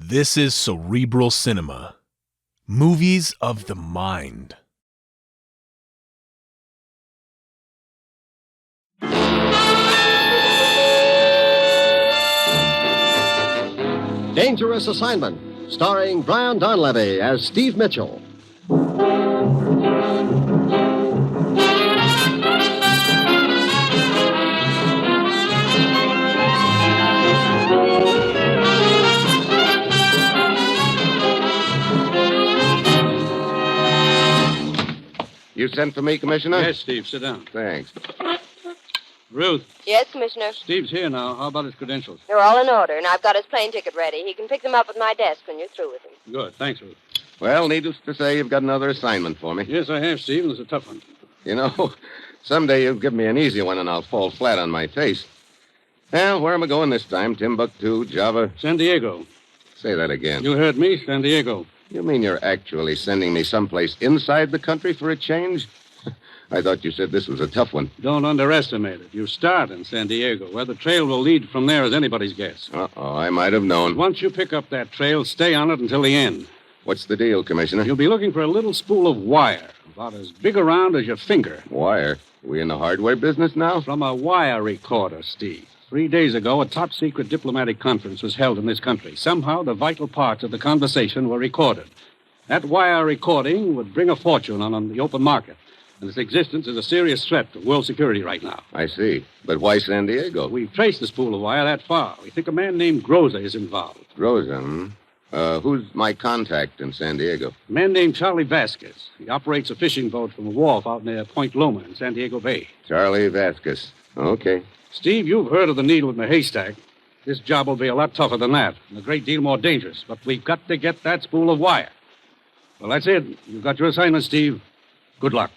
This is Cerebral Cinema. Movies of the mind. Dangerous Assignment, starring Brian Donlevy as Steve Mitchell. You sent for me, Commissioner? Yes, Steve, sit down. Thanks. Ruth, Yes, Commissioner. Steve's here now. How about his credentials? They're all in order, and I've got his plane ticket ready. He can pick them up at my desk when you're through with him. Good. Thanks, Ruth. Well, needless to say, you've got another assignment for me. Yes, I have, Steve, and it's a tough one. You know, someday you'll give me an easy one and I'll fall flat on my face. Well, where am I going this time? Timbuktu, Java? San Diego. Say that again. You heard me, San Diego. You mean you're actually sending me someplace inside the country for a change? I thought you said this was a tough one. Don't underestimate it. You start in San Diego. Where the trail will lead from there is anybody's guess. Uh-oh, I might have known. Once you pick up that trail, stay on it until the end. What's the deal, Commissioner? You'll be looking for a little spool of wire, about as big around as your finger. Wire? We in the hardware business now? From a wire recorder, Steve. 3 days ago, a top-secret diplomatic conference was held in this country. Somehow, the vital parts of the conversation were recorded. That wire recording would bring a fortune on the open market. And its existence is a serious threat to world security right now. I see. But why San Diego? We've traced the spool of wire that far. We think a man named Groza is involved. Rosa, who's my contact in San Diego? A man named Charlie Vasquez. He operates a fishing boat from a wharf out near Point Loma in San Diego Bay. Charlie Vasquez. Okay. Steve, you've heard of the needle in the haystack. This job will be a lot tougher than that, and a great deal more dangerous. But we've got to get that spool of wire. Well, that's it. You've got your assignment, Steve. Good luck.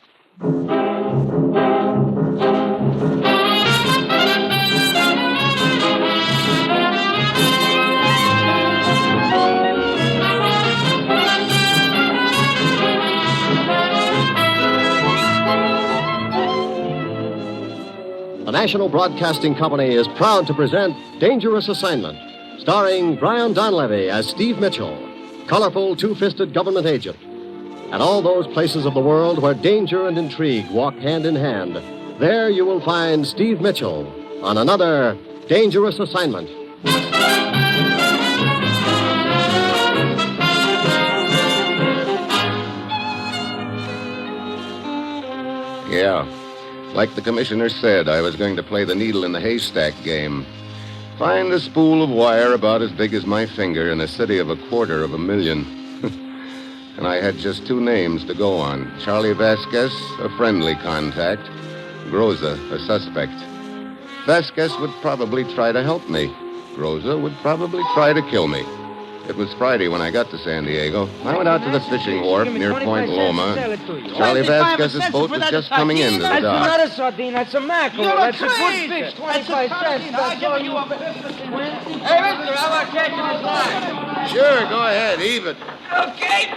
The National Broadcasting Company is proud to present Dangerous Assignment, starring Brian Donlevy as Steve Mitchell, colorful two-fisted government agent. At all those places of the world where danger and intrigue walk hand in hand, there you will find Steve Mitchell on another Dangerous Assignment. Yeah. Like the commissioner said, I was going to play the needle in the haystack game. Find a spool of wire about as big as my finger in a city of 250,000. And I had just two names to go on. Charlie Vasquez, a friendly contact. Groza, a suspect. Vasquez would probably try to help me. Groza would probably try to kill me. It was Friday when I got to San Diego. I went out to the fishing wharf near Point Loma. Charlie Vasquez's boat was just coming into the That's dock. not a sardine, that's a mackerel. That's a good fish. 25 cents. That's all you... Hey, mister, how about catching his line? Sure, go ahead, even. Okay.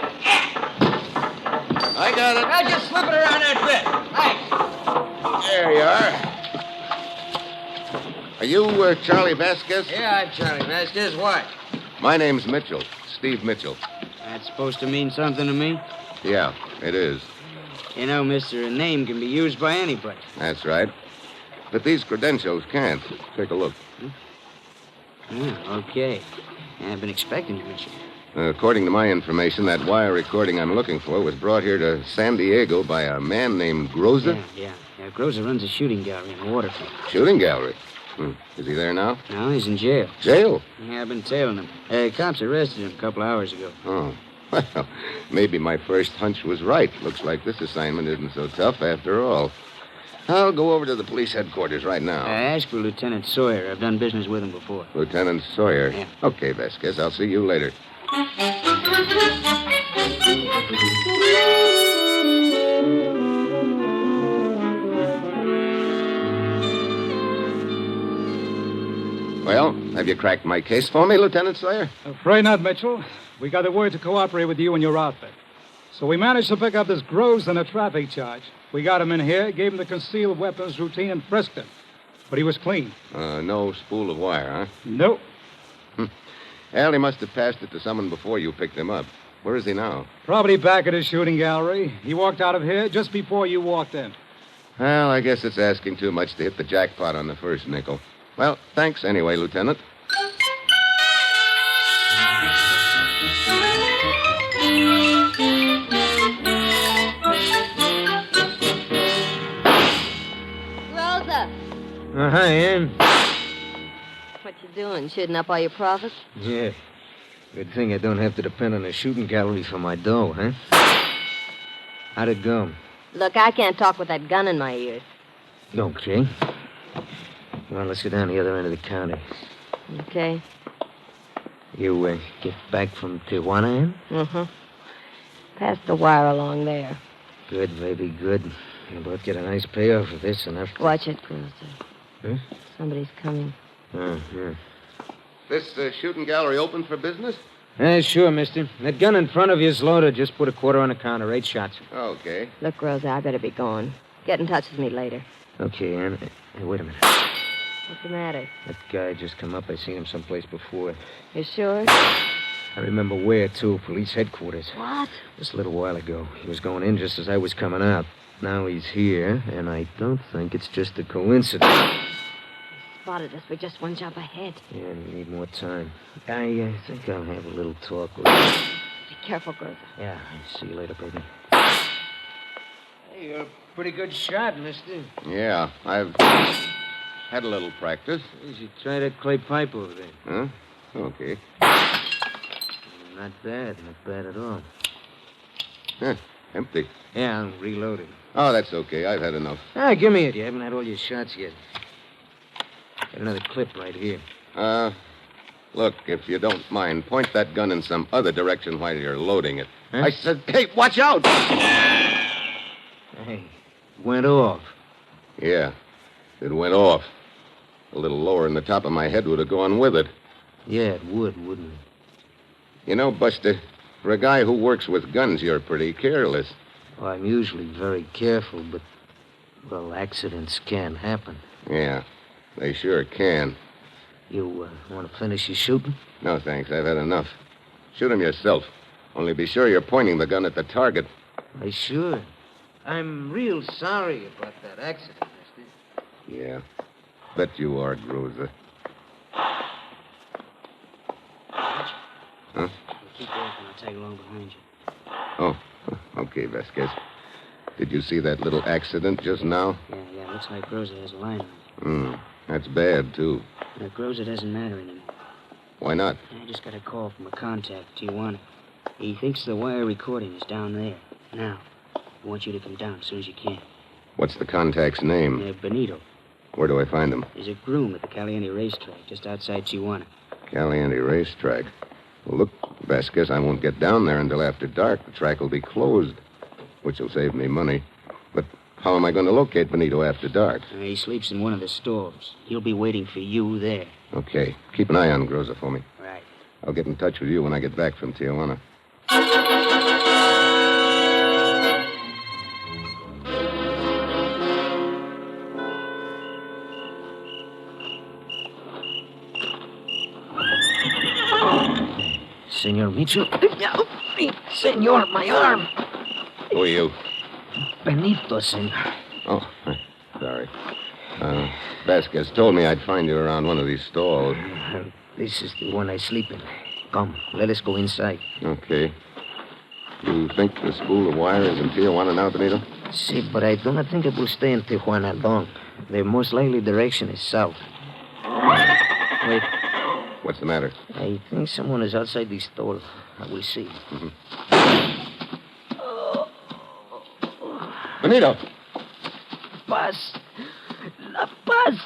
I got it. Now just slip it around that bit. Thanks. There you are. Are you Charlie Vasquez? Yeah, I'm Charlie Vasquez. What? My name's Mitchell, Steve Mitchell. That's supposed to mean something to me? Yeah, it is. You know, mister, a name can be used by anybody. That's right. But these credentials can't. Take a look. Okay. I've been expecting you, mister. According to my information, that wire recording I'm looking for was brought here to San Diego by a man named Groza. Yeah. Groza runs a shooting gallery in the waterfront. Shooting gallery? Is he there now? No, he's in jail. Jail? Yeah, I've been tailing him. Cops arrested him a couple hours ago. Oh. Well, maybe my first hunch was right. Looks like this assignment isn't so tough after all. I'll go over to the police headquarters right now. Ask for Lieutenant Sawyer. I've done business with him before. Lieutenant Sawyer? Yeah. Okay, Vasquez. I'll see you later. Well, have you cracked my case for me, Lieutenant Sawyer? Afraid not, Mitchell. We got the word to cooperate with you and your outfit. So we managed to pick up this Groves on a traffic charge. We got him in here, gave him the concealed weapons routine, and frisked him. But he was clean. No spool of wire, huh? Nope. Al, he must have passed it to someone before you picked him up. Where is he now? Probably back at his shooting gallery. He walked out of here just before you walked in. Well, I guess it's asking too much to hit the jackpot on the first nickel. Well, thanks anyway, Lieutenant. Rosa, Hi, Ann. what you doing? Shooting up all your profits? Yeah. Good thing I don't have to depend on the shooting gallery for my dough, huh? How'd it go? Look, I can't talk with that gun in my ears. Okay. Well, let's go down the other end of the county. Okay? You get back from Tijuana, Ann? Mm-hmm. Pass the wire along there. Good, baby, good. You'll both get a nice payoff for this enough. Watch it, Rosa. Huh? Somebody's coming. Oh, yeah. This shooting gallery open for business? Sure, mister. That gun in front of you is loaded. Just put a quarter on the counter. 8 shots. Okay. Look, Rosa, I better be going. Get in touch with me later. Okay, Ann. Hey, wait a minute. What's the matter? That guy just come up. I seen him someplace before. You sure? I remember where, too. Police headquarters. What? Just a little while ago. He was going in just as I was coming out. Now he's here, and I don't think it's just a coincidence. Spotted us. We're just one job ahead. Yeah, we need more time. I think I'll have a little talk with him. Be careful, Rosa. Yeah, see you later, baby. Hey, you're a pretty good shot, mister. Yeah, I've had a little practice. You should try that clay pipe over there. Huh? Okay. Not bad at all. Huh, empty. Yeah, I'm reloading. Oh, that's okay. I've had enough. Give me it. You haven't had all your shots yet. Got another clip right here. Look, if you don't mind, point that gun in some other direction while you're loading it. Huh? I said, hey, watch out! Hey, went off. Yeah, it went off. A little lower in the top of my head would have gone with it. Yeah, it would, wouldn't it? You know, Buster, for a guy who works with guns, you're pretty careless. Well, I'm usually very careful, but, well, accidents can happen. Yeah, they sure can. You want to finish your shooting? No, thanks. I've had enough. Shoot him yourself. Only be sure you're pointing the gun at the target. Why, sure. I'm real sorry about that accident, mister. Yeah. Bet you are, Rosa. Huh? Keep walking. I'll tag along behind you. Oh, okay, Vasquez. Did you see that little accident just now? Yeah. Looks like Rosa has a line on it. That's bad, too. Rosa doesn't matter anymore. Why not? I just got a call from a contact, Tijuana. He thinks the wire recording is down there. Now, I want you to come down as soon as you can. What's the contact's name? Benito. Where do I find him? He's a groom at the Caliente racetrack, just outside Tijuana. Caliente racetrack. Well, look, Vasquez, I won't get down there until after dark. The track will be closed, which will save me money. But how am I going to locate Benito after dark? He sleeps in one of the stalls. He'll be waiting for you there. Okay. Keep an eye on Groza for me. Right. I'll get in touch with you when I get back from Tijuana. Senor Mitchell. Senor, my arm. Who are you? Benito, senor. Oh, sorry. Vasquez told me I'd find you around one of these stalls. This is the one I sleep in. Come, let us go inside. Okay. You think the spool of wire is in Tijuana now, Benito? See, but I do not think it will stay in Tijuana long. The most likely direction is south. Wait, What's the matter? I think someone is outside the stall. I will see. Benito! Paz. La Paz.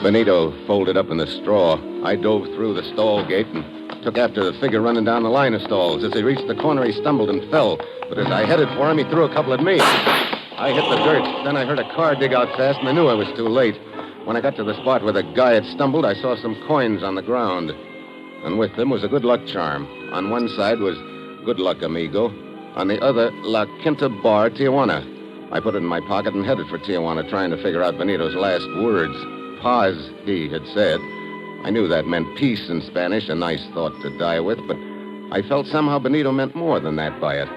Benito folded up in the straw. I dove through the stall gate and took after the figure running down the line of stalls. As he reached the corner, he stumbled and fell. But as I headed for him, he threw a couple at me. I hit the dirt. Then I heard a car dig out fast, and I knew I was too late. When I got to the spot where the guy had stumbled, I saw some coins on the ground. And with them was a good luck charm. On one side was Good Luck, Amigo. On the other, La Quinta Bar, Tijuana. I put it in my pocket and headed for Tijuana, trying to figure out Benito's last words. Paz, he had said. I knew that meant peace in Spanish, a nice thought to die with, but I felt somehow Benito meant more than that by it.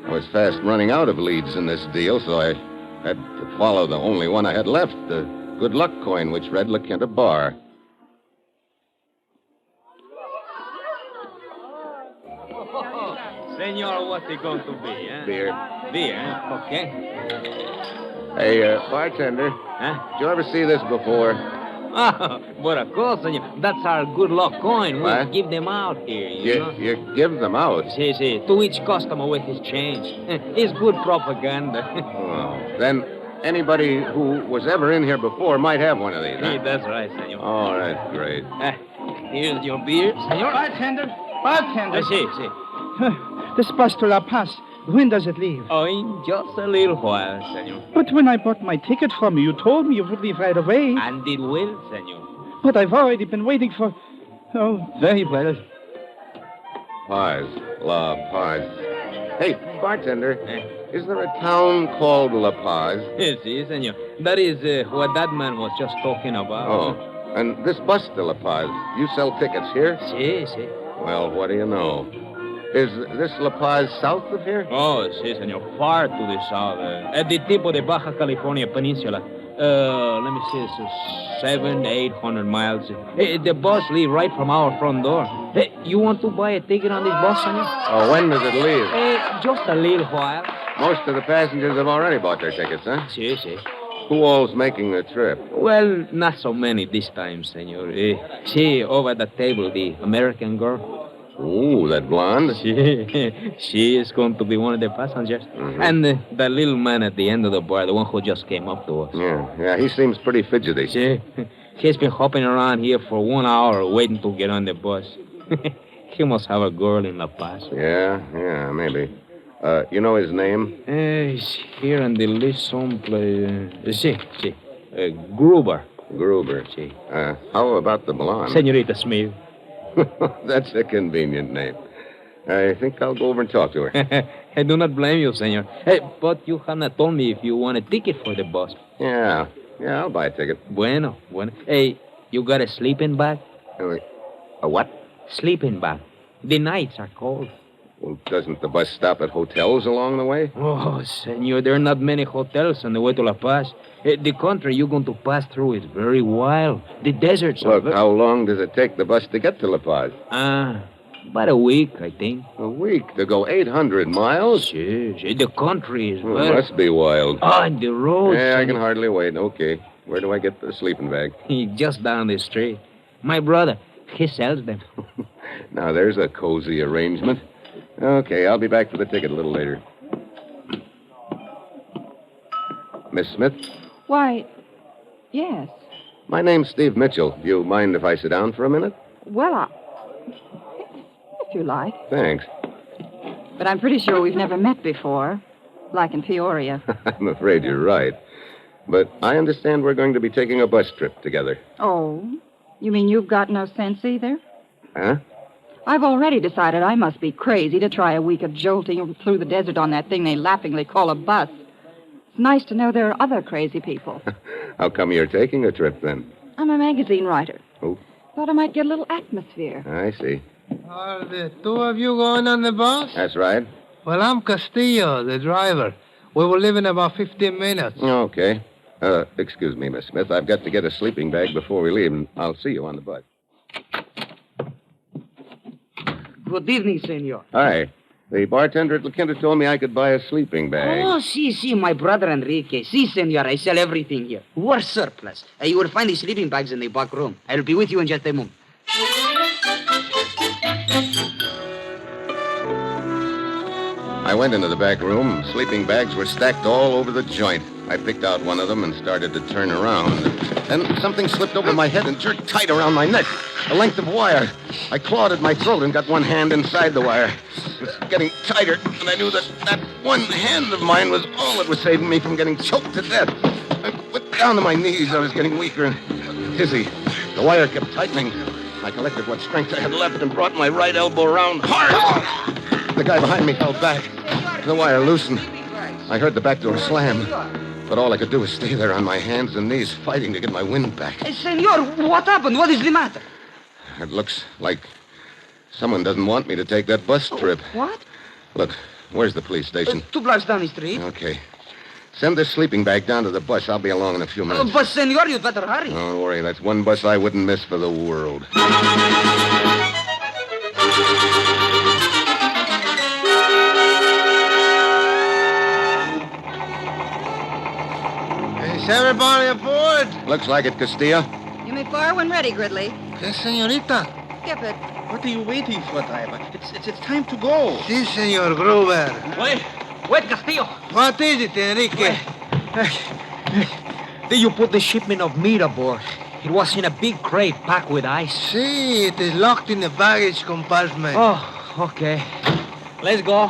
I was fast running out of leads in this deal, so I had to follow the only one I had left, the good luck coin, which read La Quinta Bar. Senor, what's it going to be, eh? Beer. Beer, eh? Okay. Hey, bartender. Huh? Did you ever see this before? Oh, but of course, senor. That's our good luck coin. We What? give them out here, you know? You give them out. See, to each customer with his change. It's good propaganda. Oh, then anybody who was ever in here before might have one of these, Hey, huh? that's right, senor. All right, great. Here's your beer, senor. Bartender. See. This bus to La Paz, when does it leave? Oh, in just a little while, senor. But when I bought my ticket from you, you told me you would leave right away. And it will, senor. But I've already been waiting for... Oh, very well. Paz. La Paz. Hey, bartender, is there a town called La Paz? Si, senor. That is what that man was just talking about. Oh, and this bus to La Paz, you sell tickets here? Si. Well, what do you know? Is this La Paz south of here? Oh, si, senor. Far to the south. At the tip of the Baja California Peninsula. Let me see. It's 700-800 miles. The bus leaves right from our front door. You want to buy a ticket on this bus, senor? Oh, when does it leave? Just a little while. Most of the passengers have already bought their tickets, huh? Si. Who all's making the trip? Well, not so many this time, senor. See, over at the table, the American girl. Ooh, that blonde? She is going to be one of the passengers. Mm-hmm. And the little man at the end of the bar, the one who just came up to us. Yeah, he seems pretty fidgety. He's been hopping around here for 1 hour waiting to get on the bus. He must have a girl in La Paz. Yeah, maybe. You know his name? He's here on the list someplace. See. Gruber. Gruber. See. How about the blonde? Senorita Smith. That's a convenient name. I think I'll go over and talk to her. I do not blame you, senor. But you have not told me if you want a ticket for the bus. Yeah, I'll buy a ticket. Bueno. Hey, you got a sleeping bag? A what? Sleeping bag. The nights are cold. Well, doesn't the bus stop at hotels along the way? Oh, senor, there are not many hotels on the way to La Paz. The country you're going to pass through is very wild. The deserts are... Look, how long does it take the bus to get to La Paz? About a week, I think. A week to go 800 miles? Sure. The country is Well, it must be wild. and the roads... Yeah, I can hardly wait. Okay. Where do I get the sleeping bag? Just down the street. My brother, he sells them. Now, there's a cozy arrangement. Okay, I'll be back for the ticket a little later. Miss Smith? Why, yes. My name's Steve Mitchell. Do you mind if I sit down for a minute? Well, if you like. Thanks. But I'm pretty sure we've never met before, like in Peoria. I'm afraid you're right. But I understand we're going to be taking a bus trip together. Oh, you mean you've got no sense either? Huh? I've already decided I must be crazy to try a week of jolting through the desert on that thing they laughingly call a bus. It's nice to know there are other crazy people. How come you're taking a trip, then? I'm a magazine writer. Oh. Thought I might get a little atmosphere. I see. Are the two of you going on the bus? That's right. Well, I'm Castillo, the driver. We will leave in about 15 minutes. Okay. Excuse me, Miss Smith. I've got to get a sleeping bag before we leave, and I'll see you on the bus. Good evening, senor. Hi. The bartender at La Quinta told me I could buy a sleeping bag. Oh, si, my brother Enrique. Si, senor, I sell everything here. War surplus. You will find the sleeping bags in the back room. I'll be with you in just a moment. I went into the back room. Sleeping bags were stacked all over the joint. I picked out one of them and started to turn around. Then something slipped over my head and jerked tight around my neck. A length of wire. I clawed at my throat and got one hand inside the wire. It was getting tighter, and I knew that one hand of mine was all that was saving me from getting choked to death. I went down to my knees. I was getting weaker and dizzy. The wire kept tightening. I collected what strength I had left and brought my right elbow around hard. The guy behind me fell back. The wire loosened. I heard the back door slam. But all I could do was stay there on my hands and knees, fighting to get my wind back. Hey, senor, what happened? What is the matter? It looks like someone doesn't want me to take that bus trip. What? Look, where's the police station? 2 blocks down the street. Okay. Send this sleeping bag down to the bus. I'll be along in a few minutes. But, senor, you'd better hurry. Don't worry. That's one bus I wouldn't miss for the world. Is everybody aboard? Looks like it, Castillo. You may fire when ready, Gridley. Yes, senorita. Skip it. What are you waiting for, driver? It's time to go. Si, senor Gruber. Wait, Castillo. What is it, Enrique? Did you put the shipment of meat aboard? It was in a big crate packed with ice. Si, it is locked in the baggage compartment. Oh, okay. Let's go.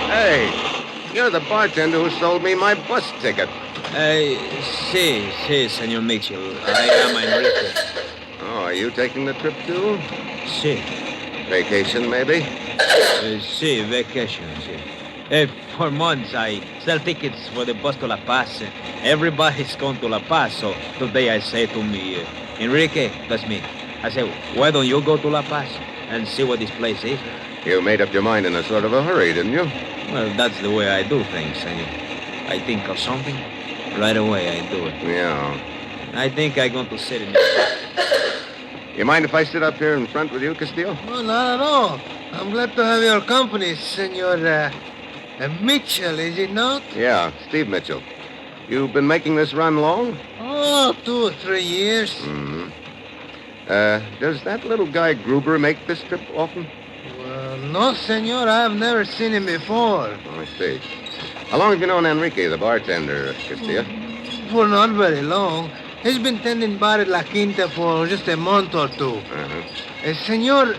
Hey, you're the bartender who sold me my bus ticket. Si, Senor Mitchell. I am Enrique. Oh, are you taking the trip too? Si. Vacation, maybe? Si, vacation, si. For months, I sell tickets for the bus to La Paz. Everybody's going to La Paz, so today I say to me, Enrique, that's me. I say, why don't you go to La Paz and see what this place is? You made up your mind in a sort of a hurry, didn't you? Well, that's the way I do things, senor. I think of something, right away I do it. Yeah. I think I'm going to sit in the... You mind if I sit up here in front with you, Castillo? No, not at all. I'm glad to have your company, Senor Mitchell, is it not? Yeah, Steve Mitchell. You've been making this run long? Oh, 2 or 3 years. Mm-hmm. Does that little guy Gruber make this trip often? Well, no, senor. I've never seen him before. Oh, I see. How long have you known Enrique, the bartender, Castillo? For not very long. He's been tending bar at La Quinta for just a month or 2. Uh-huh. Senor,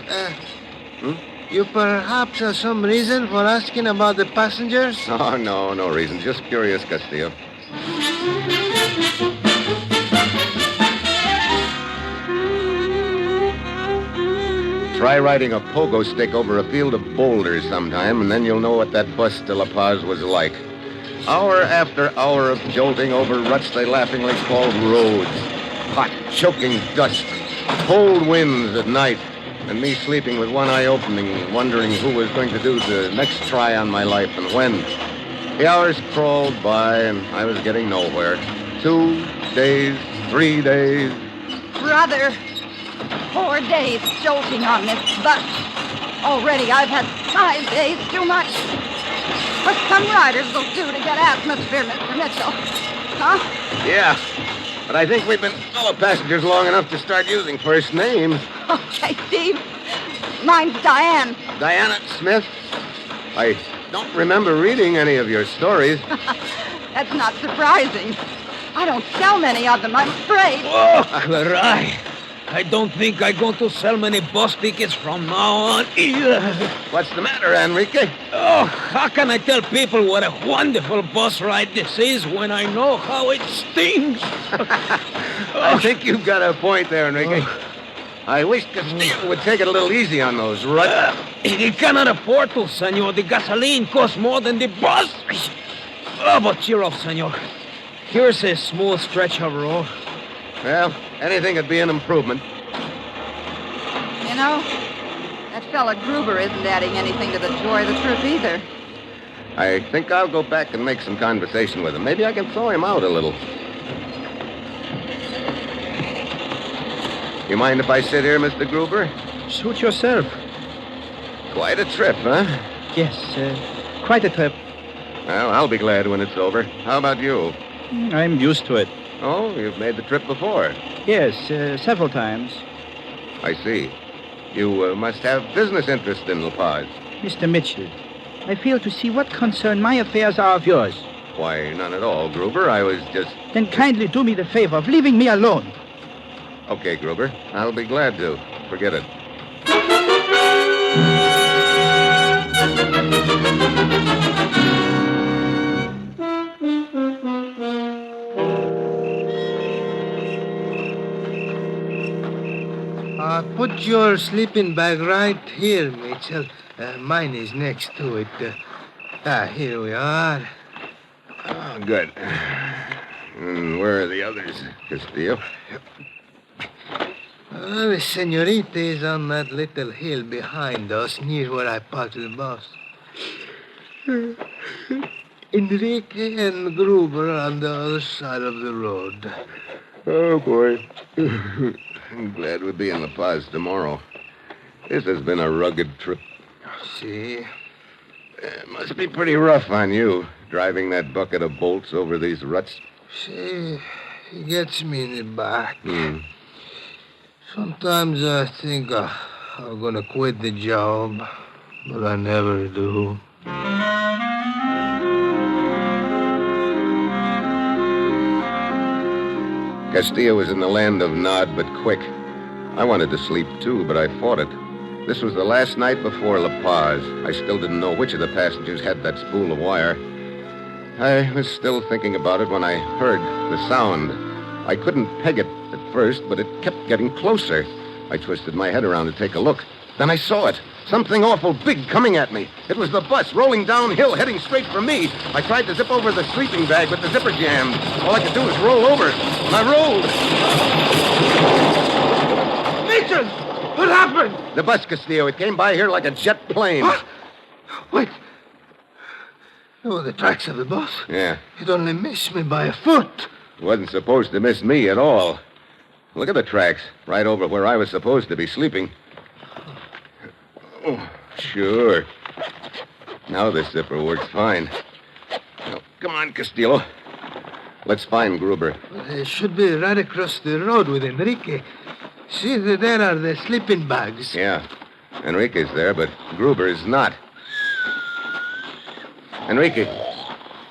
you perhaps have some reason for asking about the passengers? Oh, no reason. Just curious, Castillo. Try riding a pogo stick over a field of boulders sometime, and then you'll know what that bus to La Paz was like. Hour after hour of jolting over ruts they laughingly called roads. Hot, choking dust, cold winds at night, and me sleeping with one eye open and wondering who was going to do the next try on my life and when. The hours crawled by, and I was getting nowhere. 2 days, 3 days. Brother, 4 days jolting on this bus. Already I've had 5 days too much. What some riders will do to get atmosphere, Mr. Mitchell. Huh? Yeah, but I think we've been fellow passengers long enough to start using first names. Okay, Steve. Mine's Diane. Diana Smith. I don't remember reading any of your stories. That's not surprising. I don't sell many of them, I'm afraid. Oh, Clarai. I don't think I'm going to sell many bus tickets from now on either. What's the matter, Enrique? Oh, how can I tell people what a wonderful bus ride this is when I know how it stings? I think you've got a point there, Enrique. I wish Castillo would take it a little easy on those ruts. He cannot afford to, senor. The gasoline costs more than the bus. Oh, but cheer up, senor. Here's a smooth stretch of road. Well, anything would be an improvement. You know, that fella Gruber isn't adding anything to the joy of the trip either. I think I'll go back and make some conversation with him. Maybe I can throw him out a little. You mind if I sit here, Mr. Gruber? Suit yourself. Quite a trip, huh? Yes, quite a trip. Well, I'll be glad when it's over. How about you? I'm used to it. Oh, you've made the trip before. Yes, several times. I see. You must have business interest in La Paz. Mr. Mitchell, I fail to see what concern my affairs are of yours. Why, none at all, Gruber. I was just... Then kindly do me the favor of leaving me alone. Okay, Gruber. I'll be glad to. Forget it. Put your sleeping bag right here, Mitchell. Mine is next to it. Here we are. Oh, good. And where are the others, Castillo? The senorita is on that little hill behind us, near where I parked the bus. Enrique and Gruber on the other side of the road. Oh, boy. I'm glad we'll be in La Paz tomorrow. This has been a rugged trip. See? It must be pretty rough on you, driving that bucket of bolts over these ruts. See, he gets me in the back. Hmm. Sometimes I think I'm gonna quit the job, but I never do. Castillo was in the land of nod but quick. I wanted to sleep, too, but I fought it. This was the last night before La Paz. I still didn't know which of the passengers had that spool of wire. I was still thinking about it when I heard the sound. I couldn't peg it at first, but it kept getting closer. I twisted my head around to take a look. Then I saw it. Something awful big coming at me. It was the bus rolling downhill, heading straight for me. I tried to zip over the sleeping bag, but the zipper jammed. All I could do was roll over, and I rolled. Mitchell! What happened? The bus, Castillo. It came by here like a jet plane. What? Wait. Oh, the tracks of the bus. Yeah. It only missed me by a foot. It wasn't supposed to miss me at all. Look at the tracks, right over where I was supposed to be sleeping. Oh, sure. Now this zipper works fine. Now, come on, Castillo. Let's find Gruber. They should be right across the road with Enrique. See, there are the sleeping bags. Yeah. Enrique's there, but Gruber is not. Enrique.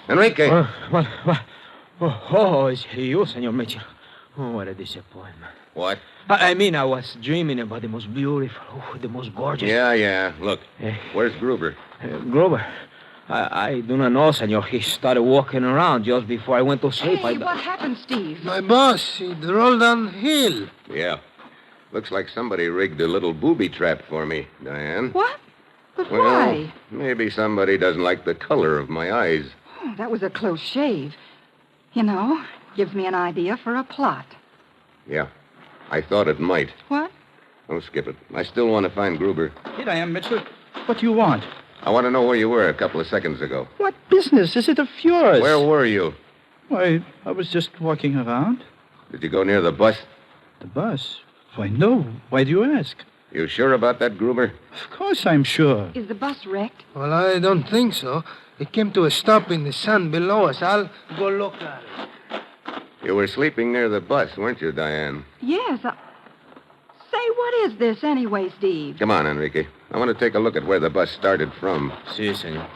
Enrique. What? Oh, it's you, Senor Mitchell. Oh, what a disappointment. What? I mean, I was dreaming about the most beautiful, the most gorgeous. Yeah. Look, where's Gruber? Gruber? I do not know, Senor. He started walking around just before I went to sleep. Hey, what happened, Steve? My boss, he rolled downhill. Yeah. Looks like somebody rigged a little booby trap for me, Diane. What? But Well, why? maybe somebody doesn't like the color of my eyes. Oh, that was a close shave. You know, gives me an idea for a plot. Yeah, I thought it might. What? Oh, skip it. I still want to find Gruber. Here I am, Mitchell. What do you want? I want to know where you were a couple of seconds ago. What business is it of yours? Where were you? Why, I was just walking around. Did you go near the bus? The bus? Why, no. Why do you ask? You sure about that, Gruber? Of course I'm sure. Is the bus wrecked? Well, I don't think so. It came to a stop in the sun below us. I'll go look at it. You were sleeping near the bus, weren't you, Diane? Yes. Say, what is this anyway, Steve? Come on, Enrique. I want to take a look at where the bus started from. Si, Senor.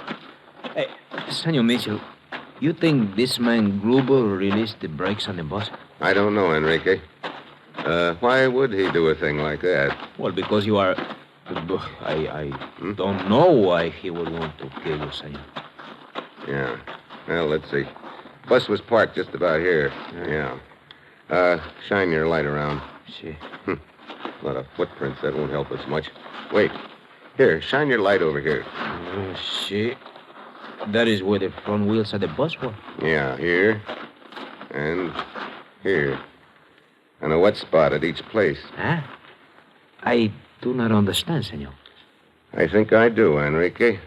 Hey, Senor Mitchell, you think this man Gruber released the brakes on the bus? I don't know, Enrique. Why would he do a thing like that? Well, because you are... I don't know why he would want to kill you, Senor. Yeah. Well, let's see. Bus was parked just about here. Yeah. Shine your light around. See. A lot of footprints. That won't help us much. Wait. Here, shine your light over here. See. That is where the front wheels of the bus were. Yeah, here. And here. And a wet spot at each place. Huh? I do not understand, Senor. I think I do, Enrique.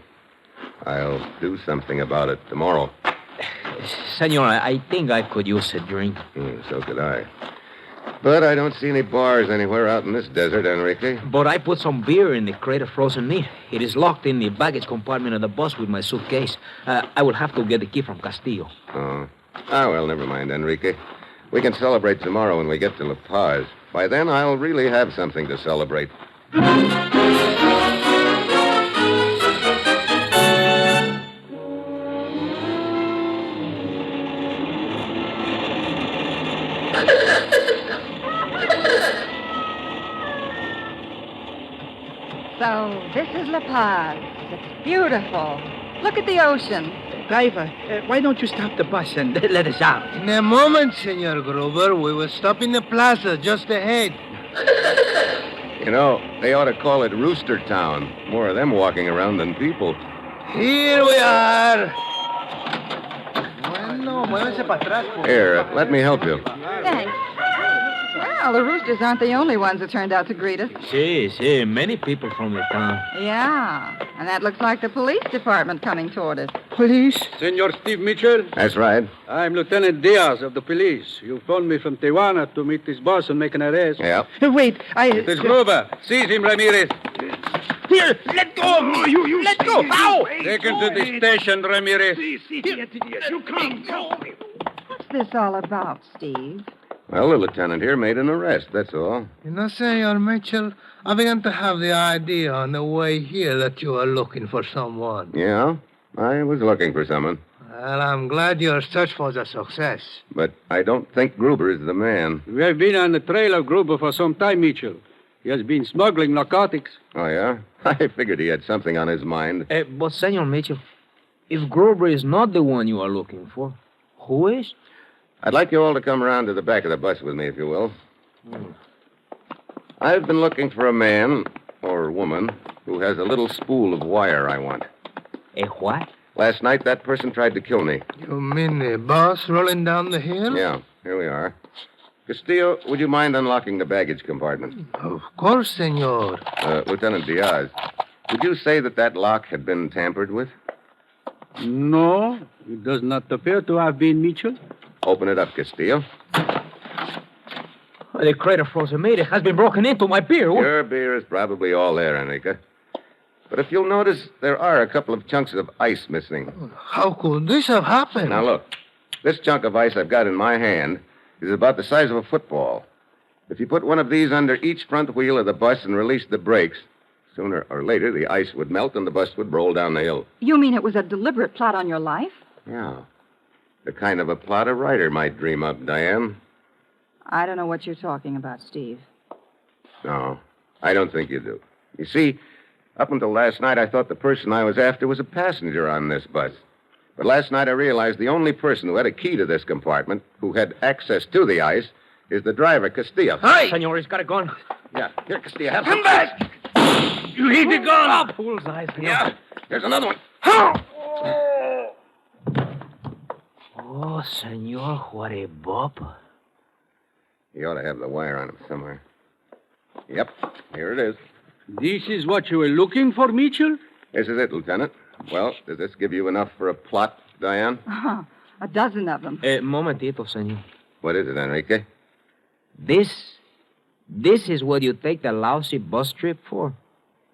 I'll do something about it tomorrow. Senor, I think I could use a drink. So could I. But I don't see any bars anywhere out in this desert, Enrique. But I put some beer in the crate of frozen meat. It is locked in the baggage compartment of the bus with my suitcase. I will have to get the key from Castillo. Oh. Ah, well, never mind, Enrique. We can celebrate tomorrow when we get to La Paz. By then, I'll really have something to celebrate. So, this is La Paz. It's beautiful. Look at the ocean. Driver, why don't you stop the bus and let us out? In a moment, Senor Gruber. We will stop in the plaza just ahead. You know, they ought to call it Rooster Town. More of them walking around than people. Here we are. Here, let me help you. Thanks. Well, the roosters aren't the only ones that turned out to greet us. See, many people from the town. Yeah, and that looks like the police department coming toward us. Police? Senor Steve Mitchell? That's right. I'm Lieutenant Diaz of the police. You phoned me from Tijuana to meet this boss and make an arrest. Yeah. Wait, It is Gruber. Seize him, Ramirez. Here, let go! Let go! Ow! Take him to the station, Ramirez. You come. What's this all about, Steve? Well, the lieutenant here made an arrest, that's all. You know, Senor Mitchell, I began to have the idea on the way here that you are looking for someone. Yeah, I was looking for someone. Well, I'm glad your search was a success. But I don't think Gruber is the man. We have been on the trail of Gruber for some time, Mitchell. He has been smuggling narcotics. Oh, yeah? I figured he had something on his mind. But, Senor Mitchell, if Gruber is not the one you are looking for, who is? I'd like you all to come around to the back of the bus with me, if you will. I've been looking for a man, or woman, who has a little spool of wire I want. A what? Last night, that person tried to kill me. You mean the bus rolling down the hill? Yeah, here we are. Castillo, would you mind unlocking the baggage compartment? Of course, senor. Lieutenant Diaz, would you say that lock had been tampered with? No, it does not appear to have been, Mitchell. Open it up, Castillo. The crater frozen meat has been broken into my beer. Your beer is probably all there, Enrique. But if you'll notice, there are a couple of chunks of ice missing. How could this have happened? Now, look. This chunk of ice I've got in my hand is about the size of a football. If you put one of these under each front wheel of the bus and release the brakes, sooner or later the ice would melt and the bus would roll down the hill. You mean it was a deliberate plot on your life? Yeah. The kind of a plot a writer might dream up, Diane. I don't know what you're talking about, Steve. No, I don't think you do. You see, up until last night, I thought the person I was after was a passenger on this bus. But last night I realized the only person who had a key to this compartment, who had access to the ice, is the driver, Castillo. Hey! Senor, he's got a gun. Yeah, here, Castillo, have Come some. back! You need the gun! Fool's eyes, senor. Yeah, here's another one. Oh, senor, what a bop. He ought to have the wire on him somewhere. Yep, here it is. This is what you were looking for, Mitchell? This is it, Lieutenant. Well, does this give you enough for a plot, Diane? A dozen of them. Momentito, senor. What is it, Enrique? This is what you take the lousy bus trip for?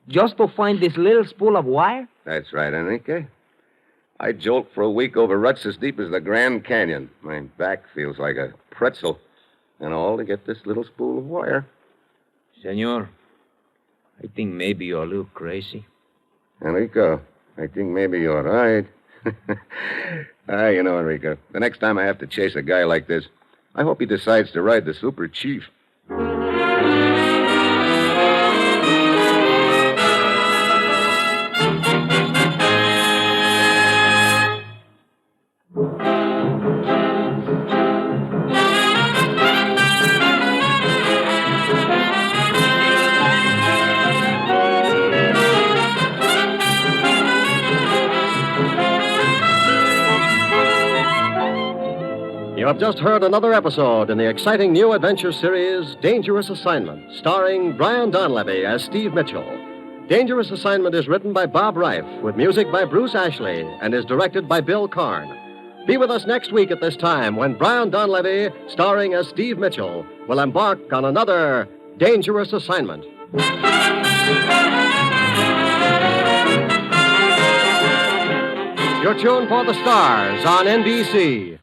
Just to find this little spool of wire? That's right, Enrique. I jolt for a week over ruts as deep as the Grand Canyon. My back feels like a pretzel. And all to get this little spool of wire. Senor, I think maybe you're a little crazy. Enrico, I think maybe you're right. You know, Enrico, the next time I have to chase a guy like this, I hope he decides to ride the Super Chief. You have just heard another episode in the exciting new adventure series, Dangerous Assignment, starring Brian Donlevy as Steve Mitchell. Dangerous Assignment is written by Bob Reif, with music by Bruce Ashley, and is directed by Bill Karn. Be with us next week at this time when Brian Donlevy, starring as Steve Mitchell, will embark on another Dangerous Assignment. You're tuned for the stars on NBC.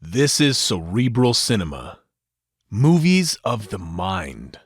This is Cerebral Cinema. Movies of the mind.